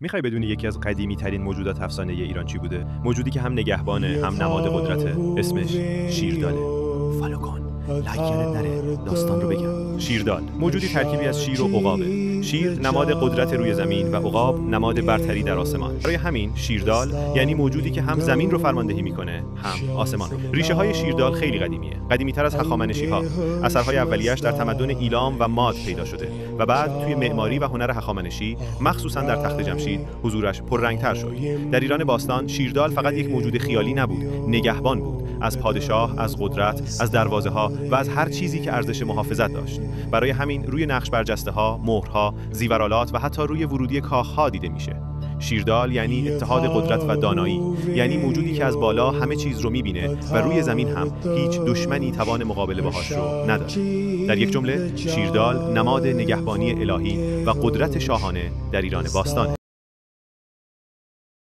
میخوای بدونی یکی از قدیمی ترین موجودات افسانه ایران چی بوده؟ موجودی که هم نگهبانه، هم نماد قدرته. اسمش شیرداله. فالو کن. لایک یادت نره. داستان رو بگم. شیردال موجودی ترکیبی از شیر و عقابه. شیر نماد قدرت روی زمین و عقاب نماد برتری در آسمان. برای همین شیردال یعنی موجودی که هم زمین رو فرماندهی میکنه، هم آسمان رو. ریشه های شیردال خیلی قدیمیه. قدیمی‌تر از هخامنشی‌ها. اثرهای اولیه‌اش در تمدن ایلام و ماد پیدا شده و بعد توی معماری و هنر هخامنشی، مخصوصا در تخت جمشید، حضورش پررنگ‌تر شد. در ایران باستان شیردال فقط یک موجود خیالی نبود، نگهبان بود. از پادشاه، از قدرت، از دروازه‌ها و از هر چیزی که ارزش محافظت داشت. برای همین روی نقش برجسته‌ها، مهرها، زیورآلات و حتی روی ورودی کاخ‌ها دیده میشه. شیردال یعنی اتحاد قدرت و دانایی، یعنی موجودی که از بالا همه چیز رو میبینه و روی زمین هم هیچ دشمنی توان مقابله باهاش رو نداره. در یک جمله، شیردال نماد نگهبانی الهی و قدرت شاهانه در ایران باستانه.